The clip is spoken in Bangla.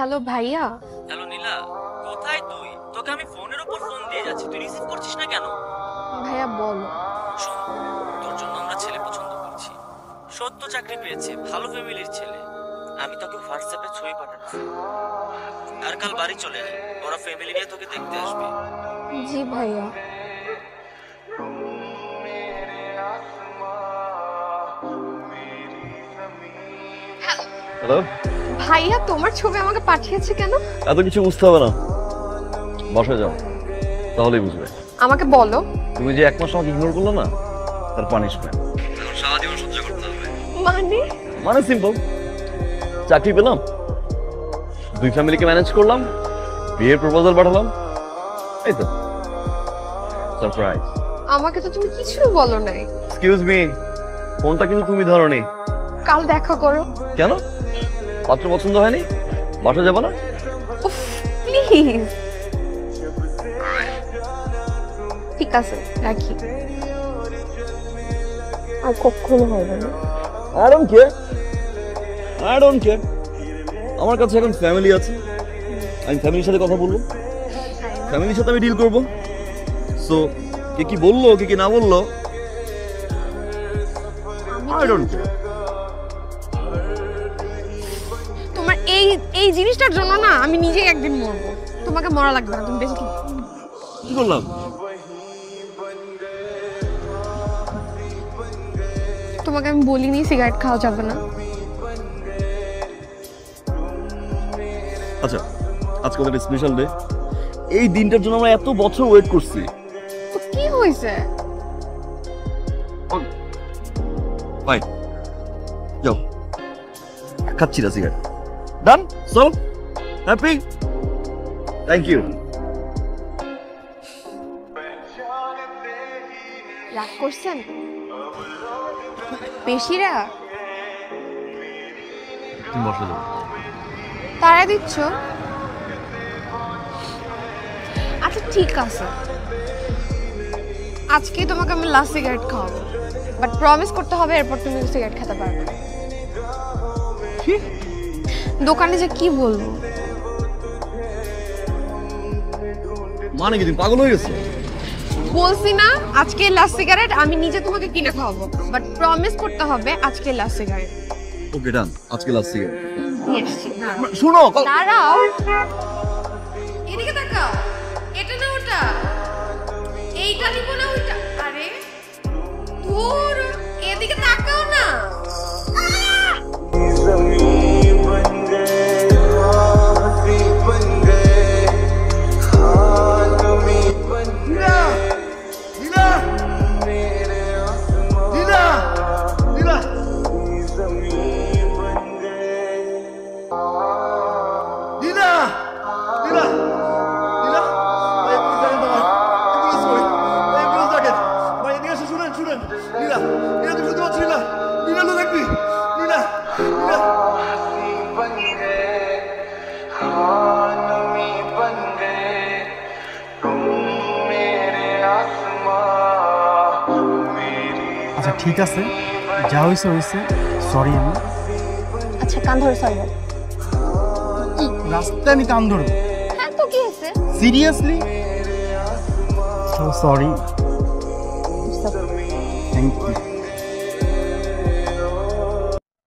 হ্যালো ভাইয়া। হ্যালো নীলা, কোথায় তুই? তোকে আমি ফোনের উপর ফোন দিয়ে যাচ্ছি, তুই রিসিভ করছিস না কেন? ভাইয়া বলো। শোন, তোর জন্য আমরা ছেলে পছন্দ করছি। সত্য চাকরি পেয়েছে, ভালো ফ্যামিলির ছেলে। আমি তোকে হোয়াটসঅ্যাপে ছবি পাঠাচ্ছি, আর কাল বাড়ি চলে আয়, ওরা ফ্যামিলি নিয়ে তোকে দেখতে আসবে। জি ভাইয়া। হ্যালো ভাইয়া তোমার ছবি আমাকে পাঠিয়েছে কেন? এত কিছু বুঝতে হবে না, বসে যাও, তাহলেই বুঝবে। আমাকে বলো। তুমি যে 1 মাস আমাকে ইগনোর করলো না, তার পানিশমেন্ট এখন সারা জীবন সহ্য করতে হবে। মানে সিম্পল, চাকরি পেলাম, 2 ফ্যামিলিকে ম্যানেজ করলাম, বিয়ের প্রপোজাল পাঠালাম, এই তো সারপ্রাইজ। আমাকে তো তুমি কিছু বলো নাই। এক্সকিউজ মি, ফোনটা কিন্তু তুমি ধরোনি। কাল দেখা করো। কেন? পাত্র পছন্দ হয়নি? বাসা যাবো না? উফ প্লিজ। ঠিক আছে রাখি, আর কখনো হবে না। I don't care. I don't care. আমার কাছে এখন ফ্যামিলি আছে, আমি ফ্যামিলির সাথে কথা বলবো, ফ্যামিলির সাথে আমি ডিল করব। সো কে কি বললো, কে কি না বললো, I don't care. তোমার এই এই জিনিসটার জন্য না আমি নিজেই একদিন মরবো। তোমাকে মরা লাগবে না, তুমি বেশি কি করলাম? তোমাকে আমি বলিনি সিগারেট খাওয়া যাবে না। আচ্ছা, আজকে একটা স্পেশাল ডে, এই দিনটার জন্য আমরা এত বছর ওয়েট করছি। তো কি হয়েছে? বাই, যাও, খাচ্ছি না cigarette. Done, so happy, thank you. রাগ করছেন বেশিরা? তুমি বসে যাও। তারা দিচ্ছ? আচ্ছা ঠিক আছে, আজকে তোমাকে আমি লাস্ট সিগারেট খাওয়াবো, বাট প্রমিস করতে হবে এরপর তুমি সিগারেট খেতে পারবে না। দোকানে যে কি বলবো। মানে কি তুমি পাগল হয়ে গেছো? বলছি না আজকে লাস্ট সিগারেট আমি নিজে তোমাকে কিনে খাওয়াবো, বাট প্রমিস করতে হবে আজকে লাস্ট সিগারেট। ওকে ডান, আজকে লাস্ট সিগারেট। শুনো দাঁড়াও, এদিকে তাকাও, এটা না ওটা, এইটা নিব না ওইটা। আরে ধুর, এদিকে তাকাও না। আচ্ছা ঠিক আছে, যা হয়েছে হয়েছে, সরি। আমি আচ্ছা কান ধরে সরি বল। রাস্তায় আমি কান ধরবো? হ্যাঁ তো কি হয়েছে? Seriously? So sorry. Thank you.